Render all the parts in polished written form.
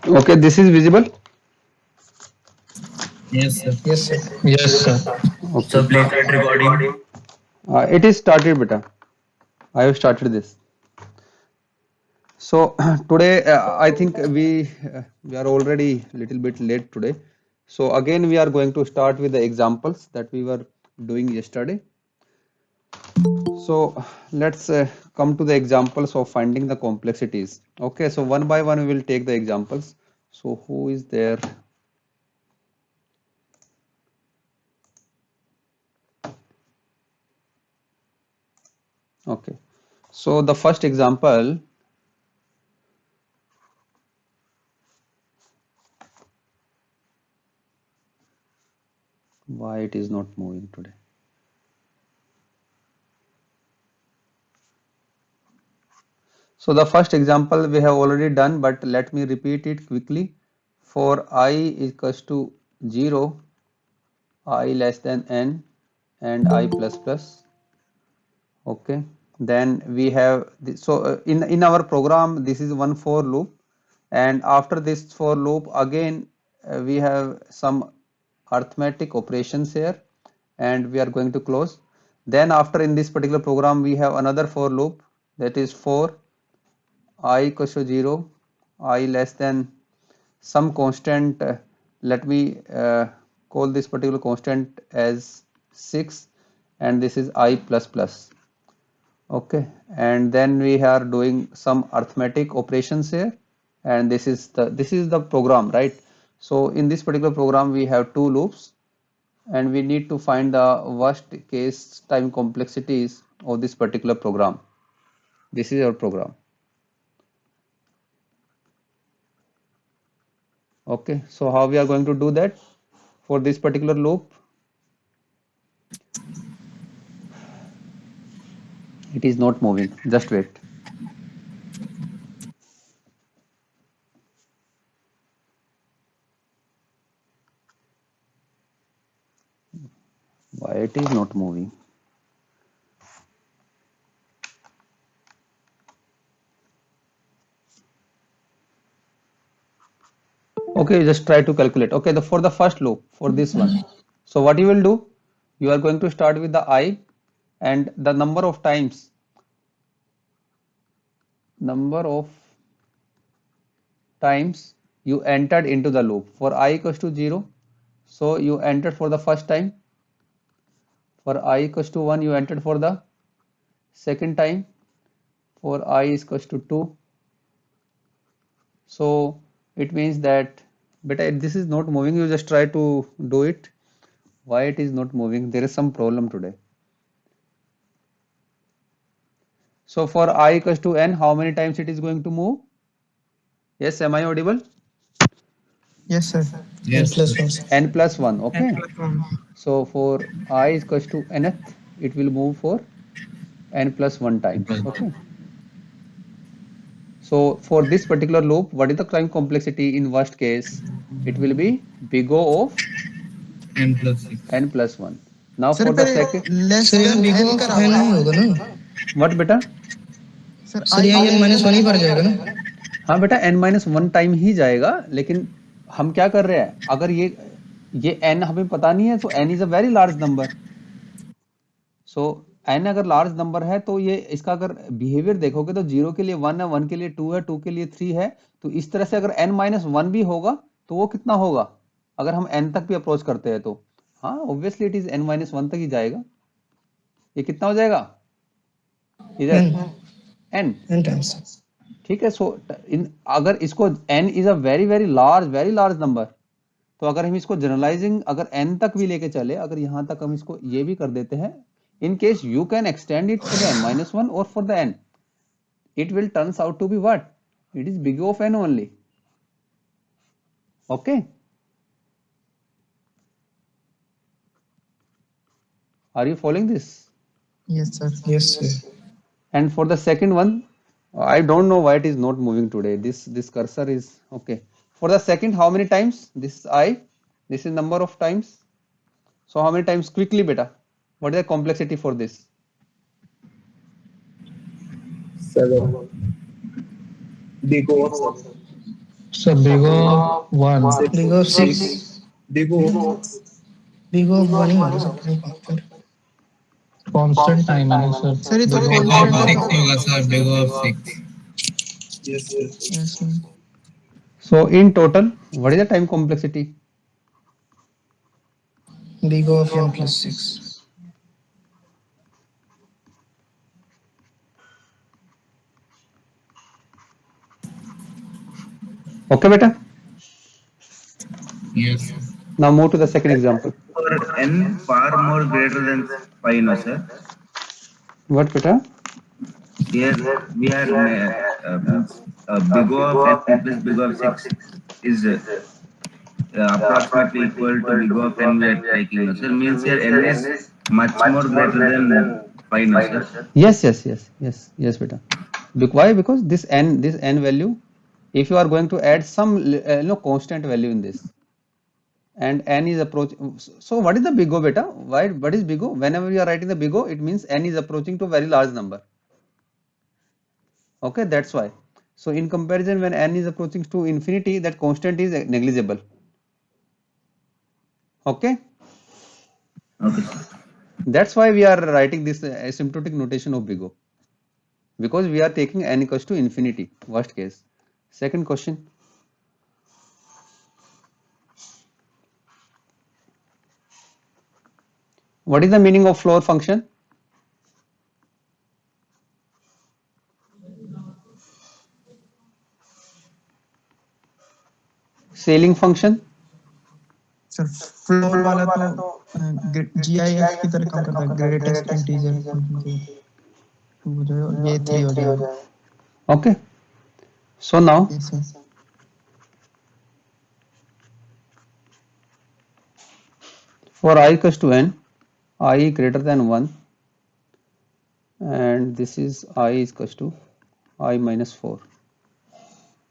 Okay, this is visible. Yes, sir. Yes, sir. Yes, sir. Okay. So please start recording. It is started, beta. I have started this. So today, I think we are already little bit late today. So again, we are going to start with the examples that we were doing yesterday. So let's come to the examples of finding the complexities. Okay, so one by one we will take the examples. So who is there? Okay. So the first example, why it is not moving today? So the first example we have already done, but let me repeat it quickly. For I equals to 0, I less than n, and I plus plus. Okay. Then we have in our program this is one for loop, and after this for loop again we have some arithmetic operations here, and we are going to close. Then after in this particular program we have another for loop, that is for I equals to 0, I less than some constant, let me call this particular constant as 6, and this is I plus plus. Okay, and then we are doing some arithmetic operations here, and this is the program, right? So in this particular program we have two loops, and we need to find the worst case time complexities of this particular program. This is our program. Okay, so how we are going to do that for this particular loop? It is not moving. Just wait. Why it is not moving? Okay, just try to calculate. Okay, for the first loop, for this one. So what you will do? You are going to start with the I, and the number of times you entered into the loop. For I equals to 0, so you entered for the first time. For I equals to 1, you entered for the second time. For I is equals to 2, so it means that, but this is not moving. You just try to do it. Why it is not moving? There is some problem today. So for I equals to n, how many times it is going to move? Yes, am I audible? Yes, sir. N Yes, plus sir. 1, sir. N plus 1. N Okay. plus 1. So for I is equals to nth, it will move for n plus 1 times. Okay. So for this particular loop, what is the time complexity in worst case? It will be big O of N plus 6. n plus 1. Now sir for the पर second, less sir यहाँ then big n of करा N हुआ नहीं है होगा ना? what beta? Sir sir I यहाँ N minus one ही पर नहीं जाएगा कर ना? जाएगा ना? हाँ बेटा n माइनस 1 टाइम ही जाएगा, लेकिन हम क्या कर रहे हैं? अगर ये n हमें पता नहीं है, तो n is a very large number. So n अगर लार्ज नंबर है तो ये इसका अगर बिहेवियर देखोगे तो 0 के लिए 1 है, 1 के लिए 2 है, 2 के लिए 3 है। तो इस तरह से अगर n माइनस 1 भी होगा तो वो कितना होगा अगर हम n तक भी अप्रोच करते हैं तो? हाँ, obviously it is n minus 1 तक ही जाएगा। ये कितना हो जाएगा इधर? N n। N times. ठीक है। सो अगर इसको n is a very large number, तो अगर हम इसको जनरलाइजिंग अगर n तक भी लेके चले, अगर यहां तक हम इसको ये भी कर देते हैं, in case you can extend it for the n minus 1 or for the n, it will turns out to be what? It is big O of n only. Okay, are you following this? Yes sir yes sir. And for the second one, I don't know why it is not moving today. This cursor is okay. For the second, how many times? This is I, this is number of times. So how many times? Quickly beta, what is the complexity for this? 7. Big O of 7. So big of 1. Big of 6. Big O. Big of 1 ही होगा sir मेरे पास फिर constant time है ना sir ये तो Big O constant of है 6 तो होगा sir, big O of 6. Yes, sir. Yes sir So in total, what is the time complexity? big of n plus 6 Okay, beta. Yes, sir. Now move to the second example. For n far more greater than pi, no sir. What, beta? Here we are means big O of n plus big O of 6 is approximately equal to big O of n we are taking, no sir. Means here n is much more greater than pi, no sir. Yes, beta. Why? Because this n value, if you are going to add some constant value in this, and n is approaching. So what is the big O, beta? Why? What is big O? Whenever you are writing the big O, it means n is approaching to a very large number. Okay, that's why. So in comparison, when n is approaching to infinity, that constant is negligible. Okay. Okay, sir. That's why we are writing this asymptotic notation of big O, because we are taking n equals to infinity, worst case. Second question. What is the meaning of floor function? Ceiling function? Sir floor वाला तो GIF की तरह काम करता है greatest integer function के 2 हो जाएगा और ये 3 हो जाएगा Okay. So now yes sir for I equals to n, I greater than 1, and this is I is equals to I minus 4.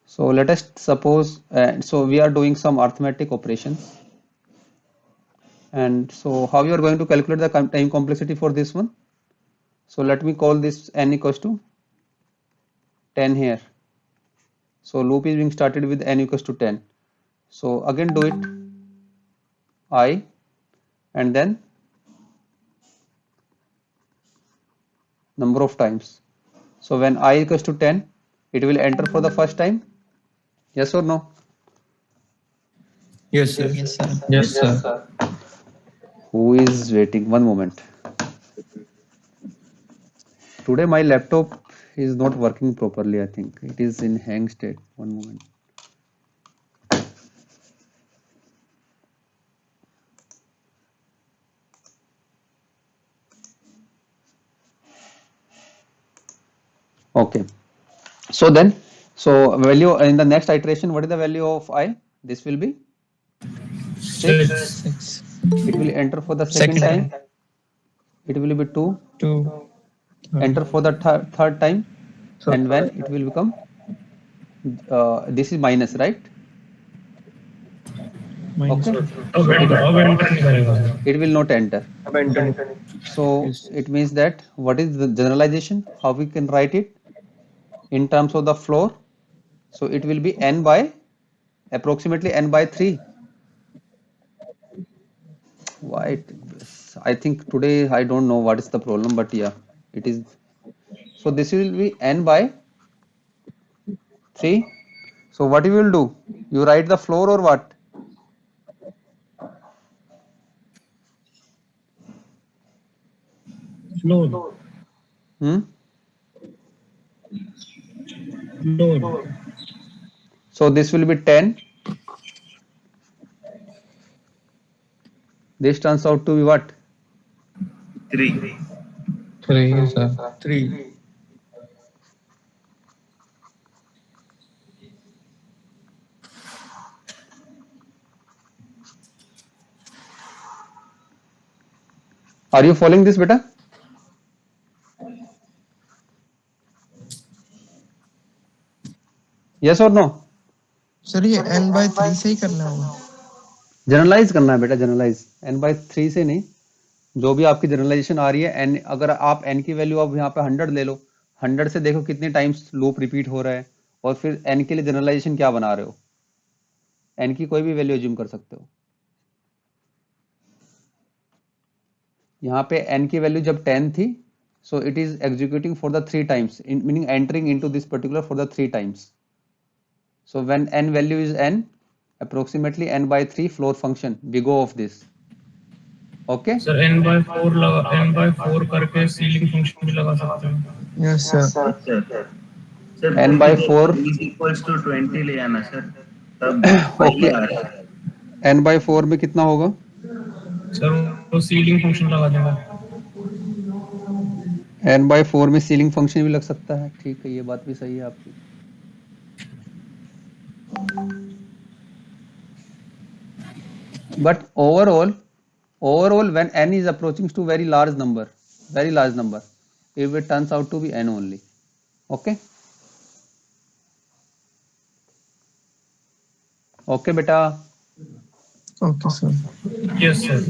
So let us suppose, so we are doing some arithmetic operations, and so how you are going to calculate the time complexity for this one? So let me call this n equals to 10 here. So loop is being started with n equals to 10. So again do it, I, and then number of times. So when I equals to 10, it will enter for the first time. Yes or no? Yes, sir. Yes sir Yes, sir. Who is waiting? One moment. Today my laptop is not working properly. I think it is in hang state. One moment. Okay. So then, so value in the next iteration, what is the value of I? This will be 6. 6 It will enter for the second time. It will be 2. 2 Enter for the third time. And when it will become, this is minus, right? minus Okay. अब enter नहीं करेगा sir. It will not enter. अब enter. So it means that what is the generalization? How we can write it in terms of the floor? So it will be n by approximately n by 3. Why? I think today I don't know what is the problem, but yeah, it is. So this will be n by 3. So what you will do? You write the floor or what? Floor. Hmm? Floor. So this will be 10. This turns out to be what? 3. 3 sir 3. Are you following this, beta? Yes or no? Sir ये n by 3 से ही करना होगा generalise करना है बेटा, generalise n by 3 से नहीं. जो भी आपकी जनरलाइजेशन आ रही है n, अगर आप n की वैल्यू अब यहाँ पे 100 ले लो, 100 से देखो कितने टाइम्स लूप रिपीट हो रहा है, और फिर n के लिए जनरलाइजेशन क्या बना रहे हो. n की कोई भी वैल्यू एज्यूम कर सकते हो। यहाँ पे n की वैल्यू जब 10 थी, so it is executing for the 3 times, meaning entering into this particular for the 3 times. So when n value is n, approximately n by 3 floor function, big O of this. Okay? Sir n/4 करके ceiling function भी लगा सकते हैं। Yes sir. Yes, sir. Sir n by 4 is equals to 20 ले आना sir, तब वही okay, आ रहा है। n by 4 में कितना होगा? सर वो सीलिंग फंक्शन लगा देगा। n by 4 में सीलिंग फंक्शन भी लग सकता है, ठीक है, ये बात भी सही है आपकी। But overall when n is approaching to very large number, if it turns out to be n only. Okay? Okay beta, okay sir. Yes sir.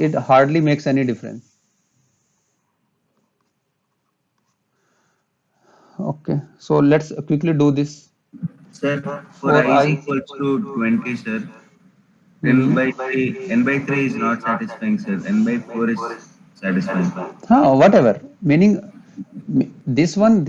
it hardly makes any difference. Okay, so let's quickly do this. Sir, for For I is I, equals to 20, sir. n by 3 is not satisfying, sir. n/4 is satisfying. whatever, meaning this one,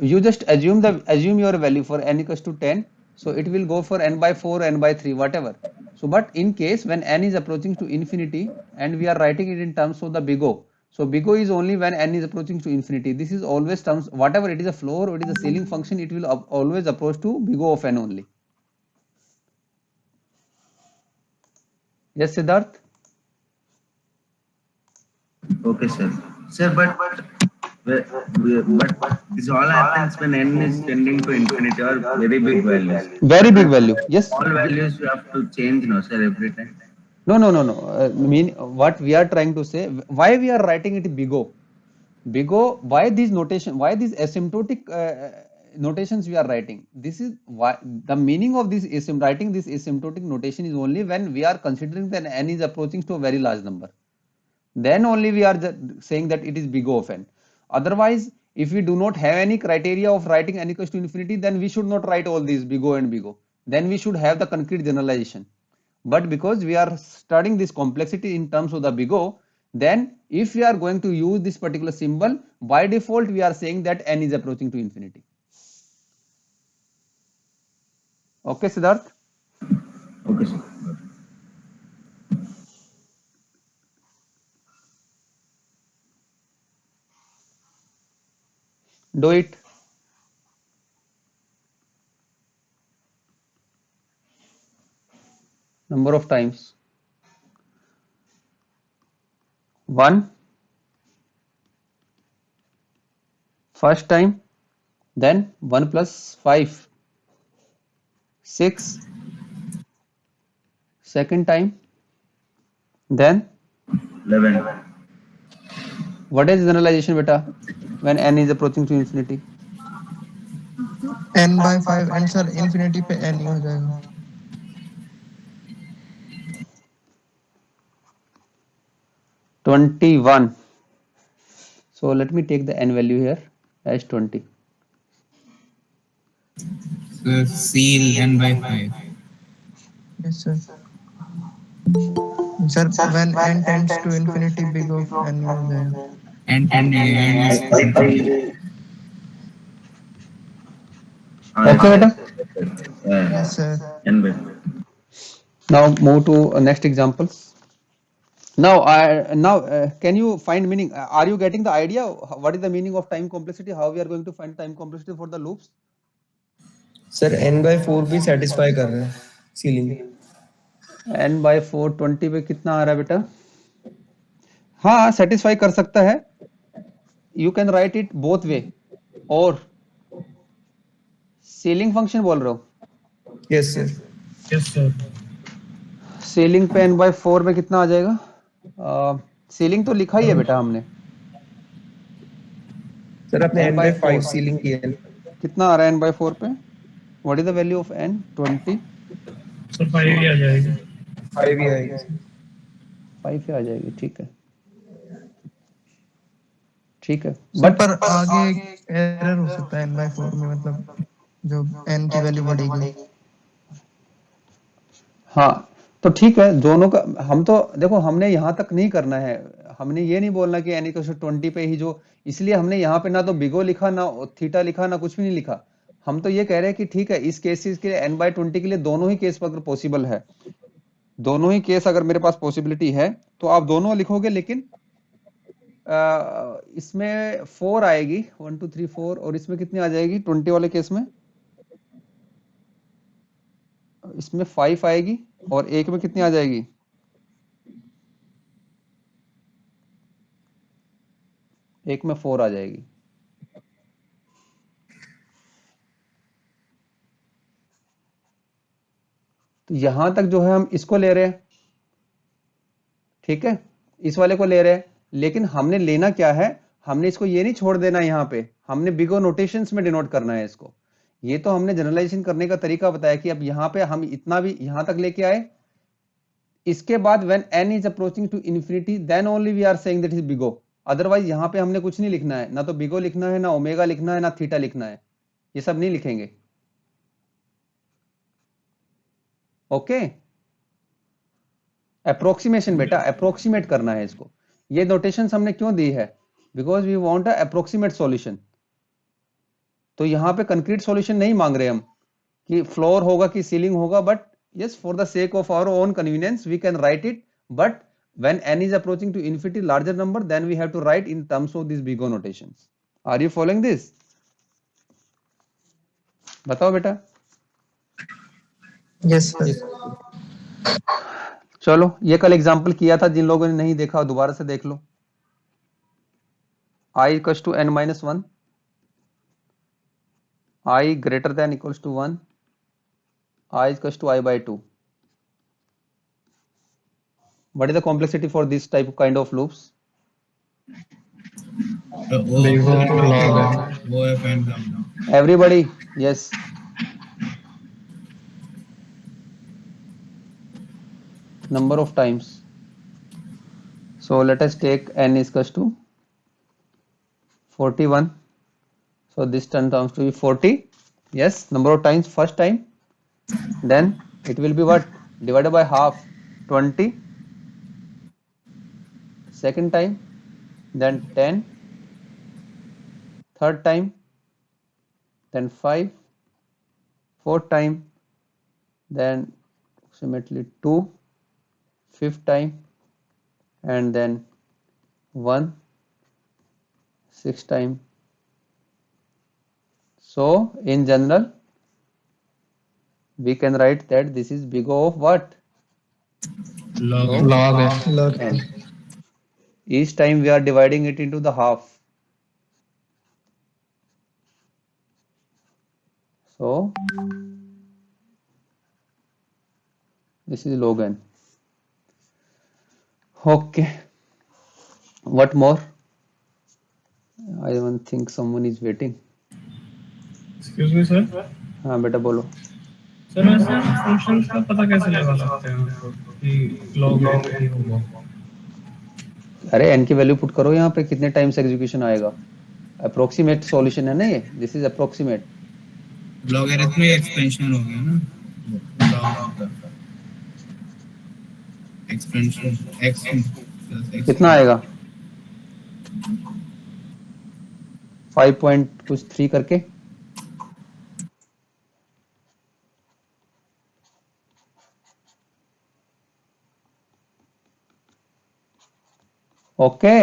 you just assume your value for n equals to 10, so it will go for n by 4, n by 3, whatever. So but in case when n is approaching to infinity and we are writing it in terms of the big O, so big O is only when n is approaching to infinity. This is always terms, whatever it is a floor or it is a ceiling function, it will always approach to big O of n only. Yes Siddharth? Okay, sir. Sir, but this all happens when n is tending to infinity or very big values. Very big value, yes. All values you have to change, no, sir, every time. No. Mean what we are trying to say, why we are writing it big O? Big O, why these notation, why these asymptotic notations we are writing? This is why the meaning of this writing this asymptotic notation is only when we are considering that n is approaching to a very large number. Then only we are saying that it is big O of n. Otherwise, if we do not have any criteria of writing n equals to infinity, then we should not write all these big O and big O. Then we should have the concrete generalization. But because we are studying this complexity in terms of the big O, then if we are going to use this particular symbol, by default we are saying that n is approaching to infinity. Okay, Siddharth? Okay, sir. Do it. Number of times. 1 first time, then 1 plus 5 6 second time, then 11. what is generalization beta when n is approaching to infinity? n by 5 and sir infinity पे n ही हो जाएगा। 21. So let me take the n value here as 20. So seal n/5. Yes sir. Sir when n tends to infinity big of n हो जाएगा। And is Okay beta. Yes sir. n/4. Now move to next examples. Now can you find meaning? Are you getting the idea? What is the meaning of time complexity? How we are going to find time complexity for the loops? Sir n/4 भी satisfy कर रहा है ceiling. n by 4 20 पे कितना आ रहा है बेटा? हाँ, सेटिस्फाई कर सकता है। You can write it both way. और सीलिंग फंक्शन बोल रहे हो? Yes sir. Yes sir. Ceiling पे n by 4 में कितना आ जाएगा? सीलिंग तो लिखा ही है बेटा हमने। सर आपने n/5 सीलिंग किया है। कितना आ रहा है n by 4 पे? What is the value of n? 20। Sir 5 ही आ जाएगी। 5 ही आएगी। 5 ही आ जाएगी, ठीक है। ठीक है, बट पर आगे एरर हो सकता है n by 4 में, मतलब जो n की वैल्यू बढ़ेगी। हाँ, तो ठीक है, दोनों का हम तो देखो, हमने यहाँ तक नहीं करना है, हमने ये नहीं बोलना कि n इक्वल टू 20 पे ही जो, इसलिए हमने यहाँ पे ना तो बिगो लिखा, ना थीटा लिखा, ना कुछ भी नहीं लिखा। हम तो ये कह रहे हैं कि ठीक है, इस केसेस के लिए n/20 के लिए दोनों ही केस अगर पॉसिबल है, दोनों ही केस अगर मेरे पास पॉसिबिलिटी है, तो आप दोनों लिखोगे, लेकिन इसमें 4 आएगी, 1 2 3 4, और इसमें कितनी आ जाएगी 20 वाले केस में? इसमें 5 आएगी, और एक में कितनी आ जाएगी? एक में 4 आ जाएगी। तो यहां तक जो है हम इसको ले रहे हैं, ठीक है, इस वाले को ले रहे हैं, लेकिन हमने लेना क्या है, हमने इसको ये नहीं छोड़ देना, यहाँ पे हमने बिगो नोटेशंस में डिनोट करना है इसको। ये तो हमने जनरलाइजेशन करने का तरीका बताया कि अब यहाँ पे हम इतना भी यहां तक लेके आए, इसके बाद when n is approaching to infinity then only we are saying that is big O. Otherwise यहाँ पे हमने कुछ नहीं लिखना है, ना तो बिगो लिखना है, ना ओमेगा लिखना है, ना थीटा लिखना है, ये सब नहीं लिखेंगे। ओके, अप्रोक्सीमेशन बेटा, अप्रोक्सीमेट करना है इसको। ये नोटेशंस हमने क्यों दी है? Because we want a approximate solution. तो यहाँ पे कंक्रीट सॉल्यूशन नहीं मांग रहे हम कि फ्लोर होगा कि सीलिंग होगा, but yes, for the sake of our own convenience we can write it, but when n is approaching to infinity larger number, then we have to write in terms of these big O notations. Are you following this? बताओ बेटा। Yes sir. चलो, ये कल example किया था, जिन लोगों ने नहीं देखा दोबारा से देख लो। I equals to n minus 1, I greater than equals to 1, I equals to I by 2. What is the complexity for this type of kind of loops? Big O log OF and down. Everybody, yes. Number of times. So let us take n is equals to 41. So this turns out to be 40. Yes, number of times, first time. Then it will be what? Divided by half, 20. Second time, then 10. Third time, then 5. Fourth time, then approximately 2. Fifth time, and then 1. Sixth time. So in general, we can write that this is big O of what? Log N. Each time we are dividing it into the half. So this is log n. Okay. What more? I don't think someone is waiting. Excuse me sir. हाँ बेटा बोलो। Sir वैसे functions का पता कैसे लगा सकते हैं आपको कि log n ही होगा? अरे n की वैल्यू पुट करो यहाँ पे, कितने टाइम से एग्जीक्यूशन आएगा। अप्रोक्सीमेट सॉल्यूशन है ना ये, this is approximate. Logarithmic expansion हो गया ना, log एक्सपेंशन x कितना आएगा 5 पॉइंट कुछ 3 करके। Okay,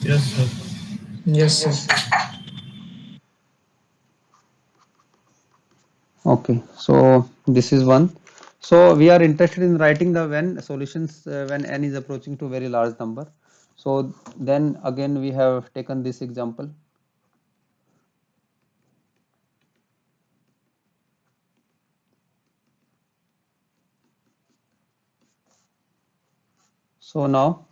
yes sir. Yes sir. okay, so this is one. So we are interested in writing the when solutions when n is approaching to very large number. So then again we have taken this example. So now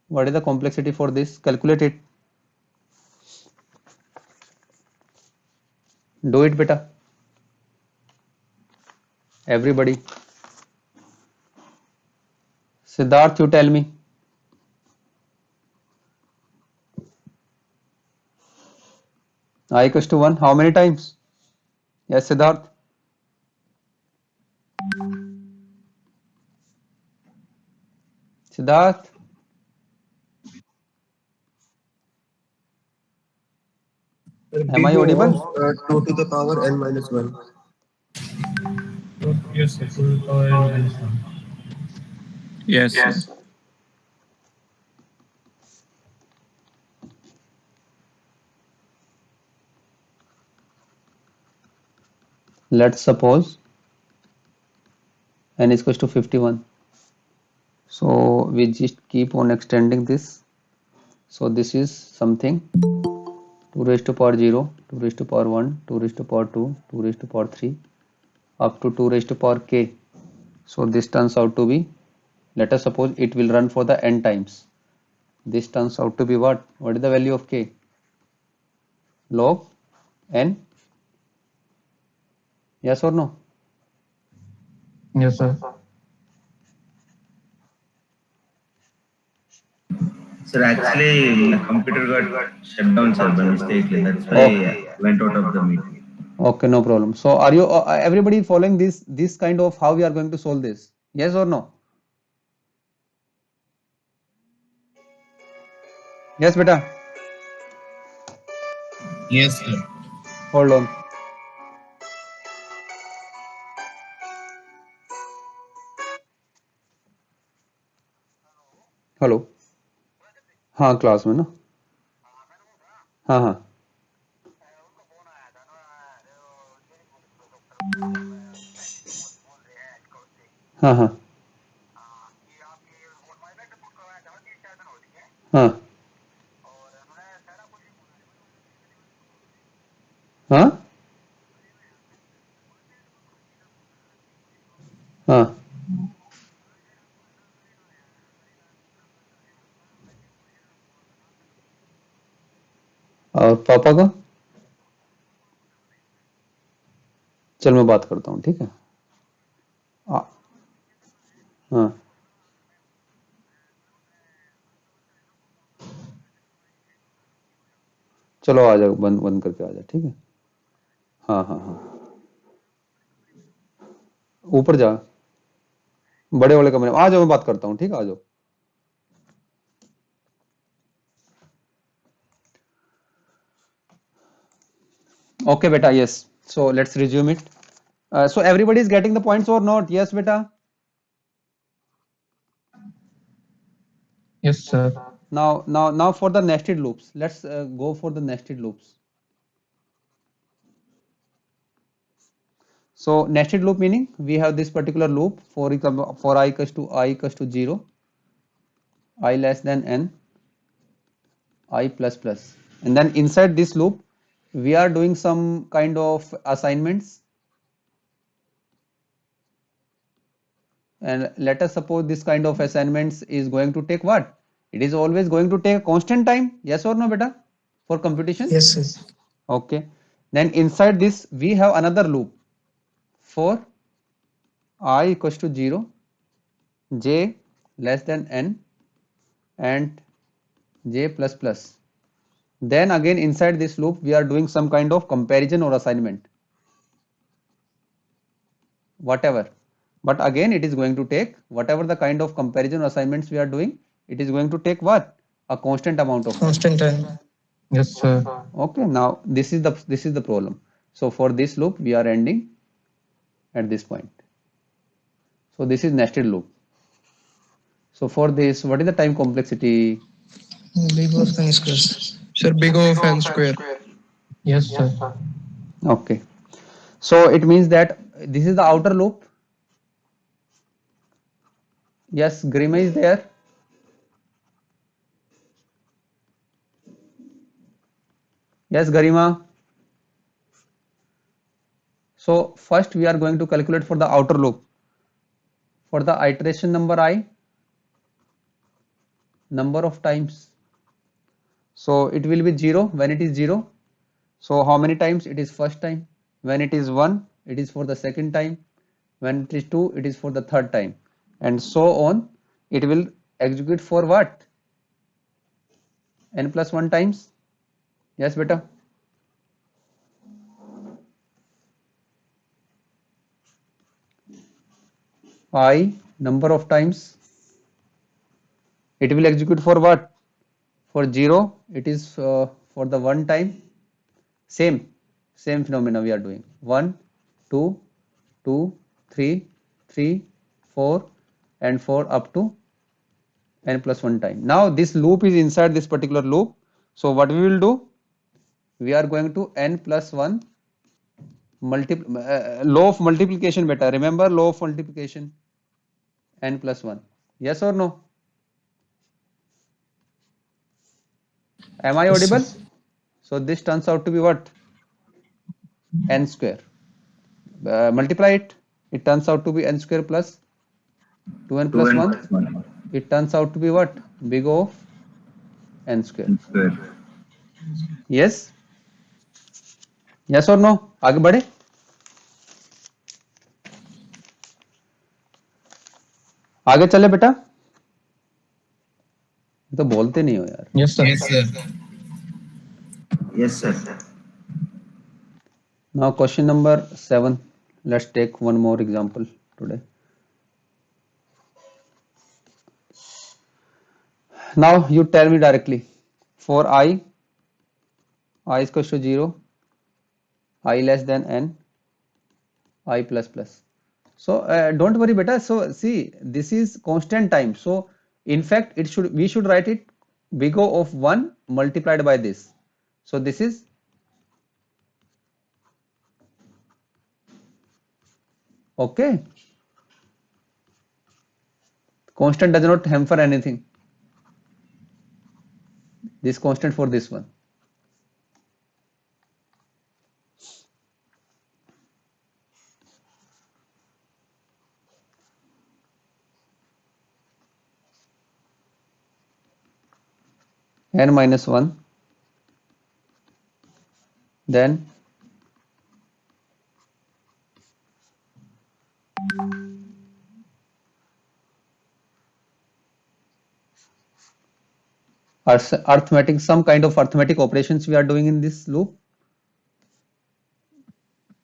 what is the complexity for this? Calculate it. Do it beta, everybody. Siddharth, you tell me. I equals to 1, how many times? Yes Siddharth. Siddharth? Am I audible? 2 to the power n minus 1. So, yes, sir. 2 to the power n minus 1. Yes, sir. Let's suppose n is equals to 51. So we just keep on extending this. So this is something 2 raised to power 0, 2 raised to power 1, 2 raised to power 2, 2 raised to power 3 up to 2 raised to power k. So this turns out to be, let us suppose it will run for the n times. This turns out to be what? What is the value of k? Log n? Yes or no? Yes, sir. Sir, actually, my computer got shut down, sir, by mistakenly. That's why I went out of the meeting. Okay, no problem. So are you everybody following this kind of how we are going to solve this? Yes or no? Yes, beta. Yes, sir. Hold on. Hello. हाँ class में ना. हाँ हाँ. हाँ हाँ. हाँ हाँ हाँ. और पापा का? चल मैं बात करता हूँ, ठीक है. आ- हाँ चलो आ जाओ, बंद बंद करके आ जाओ, ठीक है. हाँ हाँ हाँ. ऊपर जा, बड़े वाले कमरे में आ जाओ, मैं बात करता हूँ, ठीक है, आ जाओ. Okay beta, yes, so let's resume it. So everybody is getting the points or not? Yes beta. Yes, sir. Now for the nested loops, let's go for the nested loops. So nested loop meaning we have this particular loop for I equals to 0, I less than n, I plus plus, and then inside this loop we are doing some kind of assignments, and let us suppose this kind of assignments is going to take what? It is always going to take a constant time. Yes or no beta, for computation? Yes, sir. Okay, then inside this we have another loop for I equals to 0, j less than n, and j plus plus. Then again inside this loop we are doing some kind of comparison or assignment, whatever, but again it is going to take whatever the kind of comparison or assignments we are doing, it is going to take what? A constant amount of time. Constant time. Yes, sir. Okay, now this is the problem. So for this loop we are ending at this point. So this is nested loop. So for this, what is the time complexity? Big of n squares. Sir, big of n square. Yes, sir. Okay, so it means that this is the outer loop. Yes, Grima is there. Yes, Garima. So first we are going to calculate for the outer loop. For the iteration number I, number of times. So it will be 0 when it is 0. So how many times? It is first time. When it is 1, it is for the second time. When it is 2, it is for the third time. And so on. It will execute for what? N plus 1 times. Yes, beta. I, number of times. It will execute for what? For 0 it is for the one time. Same phenomena we are doing. 1 2 2 3 3 4 and 4 up to n plus 1 time. Now this loop is inside this particular loop. So what we will do, we are going to n plus 1 law of multiplication beta. Remember law of multiplication, n plus 1. Yes or no? Am I audible? So this turns out to be what? N square. Multiply it. It turns out to be n square plus 2n plus 2n 1. plus 1. It turns out to be what? Big O of n square. N square. Yes? Yes or no? आगे बढ़े? आगे चले बेटा? तो बोलते नहीं हो यार. Yes, sir. Yes, sir. Now question number 7. Let's take one more example today. Now you tell me directly. For I is equals to 0, I less than n, I plus plus. So don't worry beta. So see, this is constant time. So in fact we should write it big O of 1 multiplied by this. So this is okay. Constant does not hamper anything. This constant for this one. N minus 1, then arithmetic, some kind of arithmetic operations we are doing in this loop.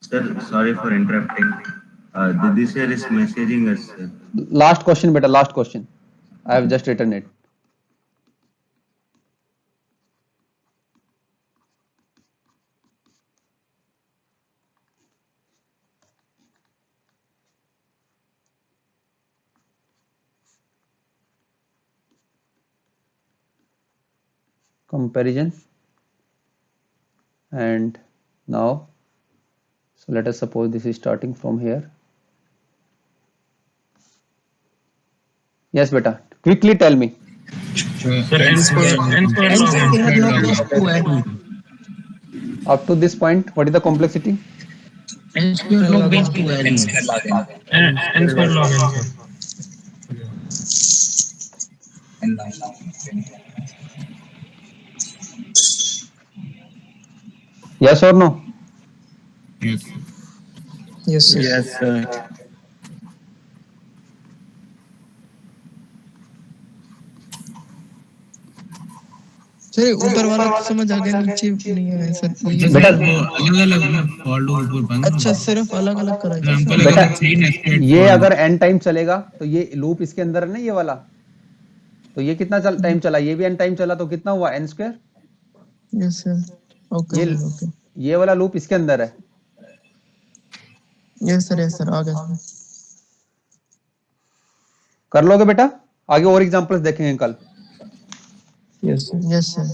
Sir, sorry for interrupting. This sir is messaging us, sir. Last question beta, last question. I have just written it. Comparison. And now, so let us suppose this is starting from here. Yes beta, quickly tell me. Sir, n square log n. Up to this point, what is the complexity? n square log n. N square log n, sir. Yes or no? Yes. Yes, sir. Yes, sir. Sir ऊपर वाला तो समझ आ गया, नीचे नहीं है sir. बेटा अलग-अलग ना फॉर लूप ऊपर बंद. अच्छा सिर्फ अलग अलग करा है. एग्जांपल बेटा अगर 3 नेस्टेड ये अगर n टाइम चलेगा तो ये लूप इसके अंदर है ना, ये वाला. तो ये कितना टाइम चला? ये भी n टाइम चला तो कितना हुआ? n square. Yes sir. Okay okay. ये वाला लूप इसके अंदर है. यस सर आ गया. कर लोगे बेटा? आगे और एग्जांपल्स देखेंगे कल. Yes, sir. Yes sir.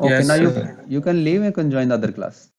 Okay, Yes, now sir. you can leave and can join the other class.